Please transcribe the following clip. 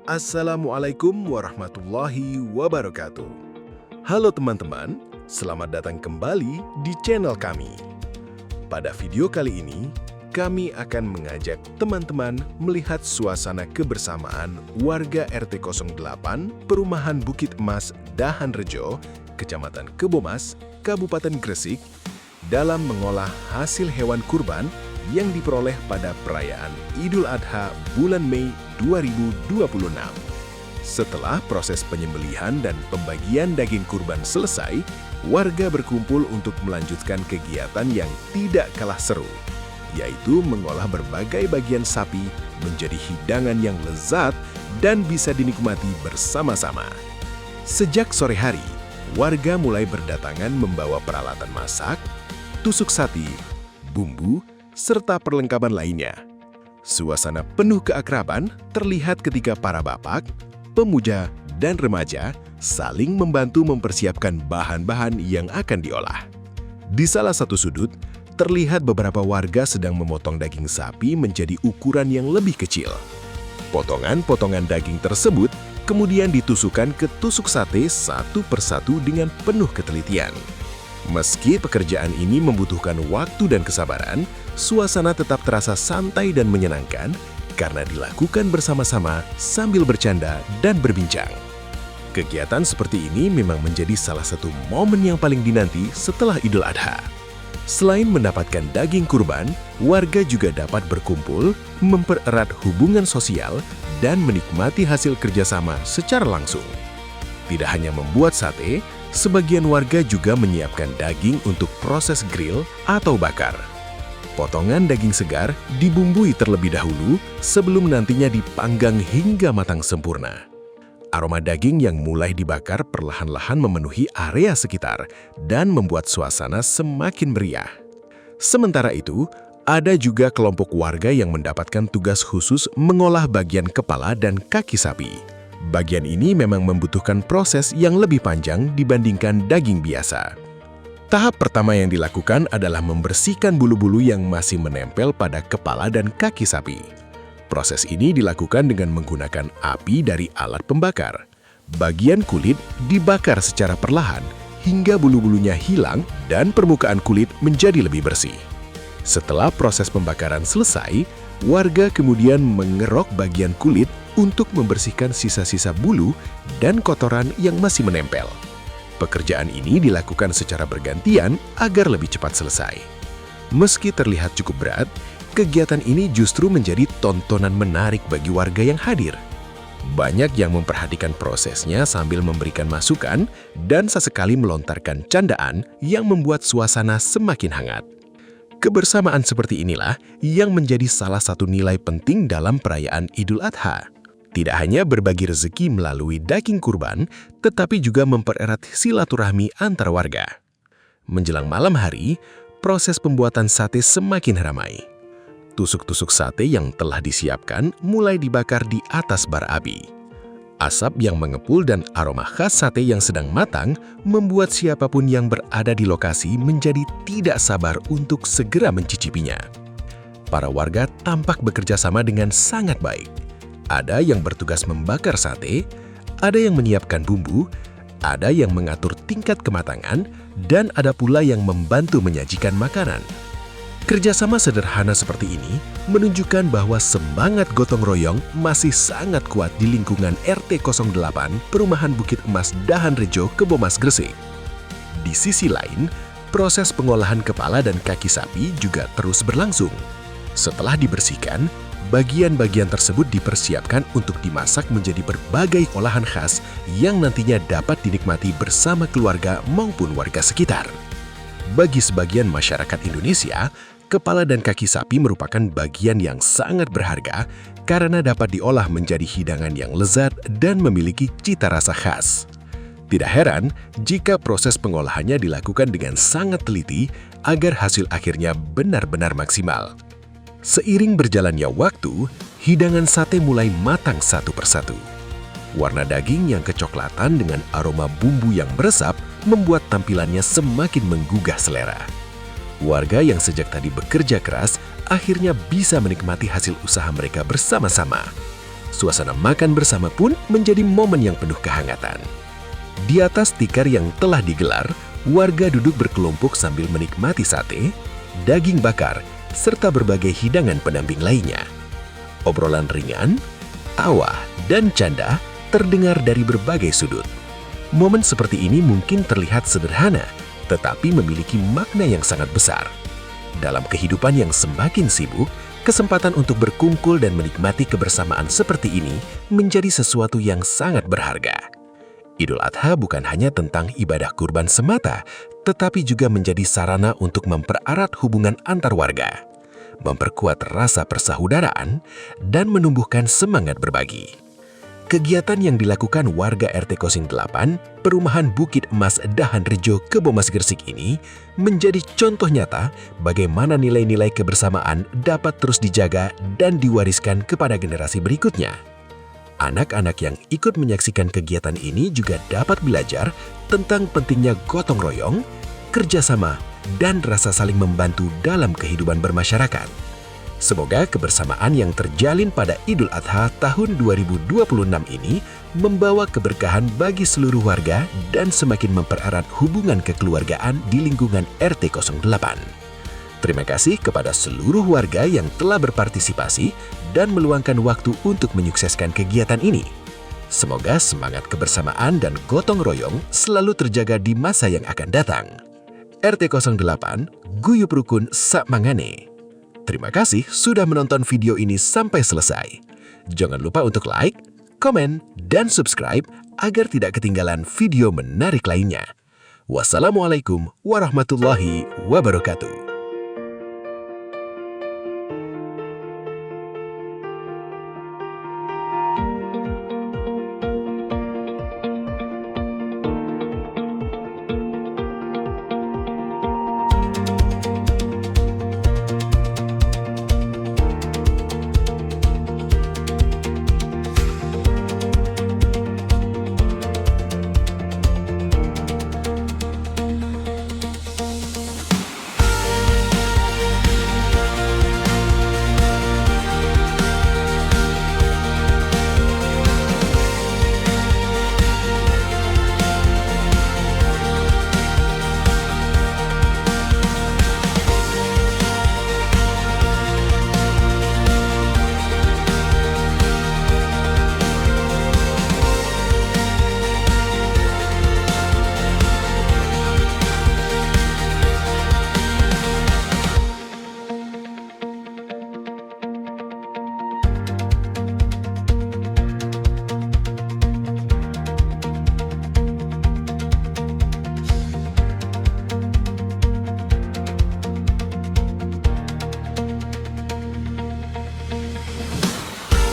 Assalamualaikum warahmatullahi wabarakatuh. Halo teman-teman, selamat datang kembali di channel kami. Pada video kali ini, kami akan mengajak teman-teman melihat suasana kebersamaan warga RT 08 Perumahan Bukit Emas Dahan Rejo, Kecamatan Kebomas, Kabupaten Gresik, dalam mengolah hasil hewan kurban yang diperoleh pada perayaan Idul Adha bulan Mei 2026. Setelah proses penyembelihan dan pembagian daging kurban selesai, warga berkumpul untuk melanjutkan kegiatan yang tidak kalah seru, yaitu mengolah berbagai bagian sapi menjadi hidangan yang lezat dan bisa dinikmati bersama-sama. Sejak sore hari, warga mulai berdatangan membawa peralatan masak, tusuk sate, bumbu, serta perlengkapan lainnya. Suasana penuh keakraban terlihat ketika para bapak, pemuda, dan remaja saling membantu mempersiapkan bahan-bahan yang akan diolah. Di salah satu sudut, terlihat beberapa warga sedang memotong daging sapi menjadi ukuran yang lebih kecil. Potongan-potongan daging tersebut kemudian ditusukkan ke tusuk sate satu persatu dengan penuh ketelitian. Meski pekerjaan ini membutuhkan waktu dan kesabaran, suasana tetap terasa santai dan menyenangkan karena dilakukan bersama-sama sambil bercanda dan berbincang. Kegiatan seperti ini memang menjadi salah satu momen yang paling dinanti setelah Idul Adha. Selain mendapatkan daging kurban, warga juga dapat berkumpul, mempererat hubungan sosial, dan menikmati hasil kerjasama secara langsung. Tidak hanya membuat sate, sebagian warga juga menyiapkan daging untuk proses grill atau bakar. Potongan daging segar dibumbui terlebih dahulu sebelum nantinya dipanggang hingga matang sempurna. Aroma daging yang mulai dibakar perlahan-lahan memenuhi area sekitar dan membuat suasana semakin meriah. Sementara itu, ada juga kelompok warga yang mendapatkan tugas khusus mengolah bagian kepala dan kaki sapi. Bagian ini memang membutuhkan proses yang lebih panjang dibandingkan daging biasa. Tahap pertama yang dilakukan adalah membersihkan bulu-bulu yang masih menempel pada kepala dan kaki sapi. Proses ini dilakukan dengan menggunakan api dari alat pembakar. Bagian kulit dibakar secara perlahan hingga bulu-bulunya hilang dan permukaan kulit menjadi lebih bersih. Setelah proses pembakaran selesai, warga kemudian mengerok bagian kulit untuk membersihkan sisa-sisa bulu dan kotoran yang masih menempel. Pekerjaan ini dilakukan secara bergantian agar lebih cepat selesai. Meski terlihat cukup berat, kegiatan ini justru menjadi tontonan menarik bagi warga yang hadir. Banyak yang memperhatikan prosesnya sambil memberikan masukan dan sesekali melontarkan candaan yang membuat suasana semakin hangat. Kebersamaan seperti inilah yang menjadi salah satu nilai penting dalam perayaan Idul Adha. Tidak hanya berbagi rezeki melalui daging kurban, tetapi juga mempererat silaturahmi antar warga. Menjelang malam hari, proses pembuatan sate semakin ramai. Tusuk-tusuk sate yang telah disiapkan mulai dibakar di atas bara api. Asap yang mengepul dan aroma khas sate yang sedang matang membuat siapapun yang berada di lokasi menjadi tidak sabar untuk segera mencicipinya. Para warga tampak bekerja sama dengan sangat baik. Ada yang bertugas membakar sate, ada yang menyiapkan bumbu, ada yang mengatur tingkat kematangan, dan ada pula yang membantu menyajikan makanan. Kerjasama sederhana seperti ini menunjukkan bahwa semangat gotong royong masih sangat kuat di lingkungan RT 08 Perumahan Bukit Emas Dahan Rejo, Kebomas, Gresik. Di sisi lain, proses pengolahan kepala dan kaki sapi juga terus berlangsung. Setelah dibersihkan, bagian-bagian tersebut dipersiapkan untuk dimasak menjadi berbagai olahan khas yang nantinya dapat dinikmati bersama keluarga maupun warga sekitar. Bagi sebagian masyarakat Indonesia, kepala dan kaki sapi merupakan bagian yang sangat berharga karena dapat diolah menjadi hidangan yang lezat dan memiliki cita rasa khas. Tidak heran jika proses pengolahannya dilakukan dengan sangat teliti agar hasil akhirnya benar-benar maksimal. Seiring berjalannya waktu, hidangan sate mulai matang satu persatu. Warna daging yang kecoklatan dengan aroma bumbu yang meresap membuat tampilannya semakin menggugah selera. Warga yang sejak tadi bekerja keras akhirnya bisa menikmati hasil usaha mereka bersama-sama. Suasana makan bersama pun menjadi momen yang penuh kehangatan. Di atas tikar yang telah digelar, warga duduk berkelompok sambil menikmati sate, daging bakar, serta berbagai hidangan pendamping lainnya. Obrolan ringan, tawa, dan canda terdengar dari berbagai sudut. Momen seperti ini mungkin terlihat sederhana, tetapi memiliki makna yang sangat besar. Dalam kehidupan yang semakin sibuk, kesempatan untuk berkumpul dan menikmati kebersamaan seperti ini menjadi sesuatu yang sangat berharga. Idul Adha bukan hanya tentang ibadah kurban semata, tetapi juga menjadi sarana untuk mempererat hubungan antar warga, memperkuat rasa persaudaraan, dan menumbuhkan semangat berbagi. Kegiatan yang dilakukan warga RT 08, Perumahan Bukit Emas Dahan Rejo, Kebomas Gresik ini menjadi contoh nyata bagaimana nilai-nilai kebersamaan dapat terus dijaga dan diwariskan kepada generasi berikutnya. Anak-anak yang ikut menyaksikan kegiatan ini juga dapat belajar tentang pentingnya gotong royong, kerjasama, dan rasa saling membantu dalam kehidupan bermasyarakat. Semoga kebersamaan yang terjalin pada Idul Adha tahun 2026 ini membawa keberkahan bagi seluruh warga dan semakin mempererat hubungan kekeluargaan di lingkungan RT 08. Terima kasih kepada seluruh warga yang telah berpartisipasi dan meluangkan waktu untuk menyukseskan kegiatan ini. Semoga semangat kebersamaan dan gotong royong selalu terjaga di masa yang akan datang. RT 08, Guyup Rukun Sak Mangane. Terima kasih sudah menonton video ini sampai selesai. Jangan lupa untuk like, komen, dan subscribe agar tidak ketinggalan video menarik lainnya. Wassalamualaikum warahmatullahi wabarakatuh.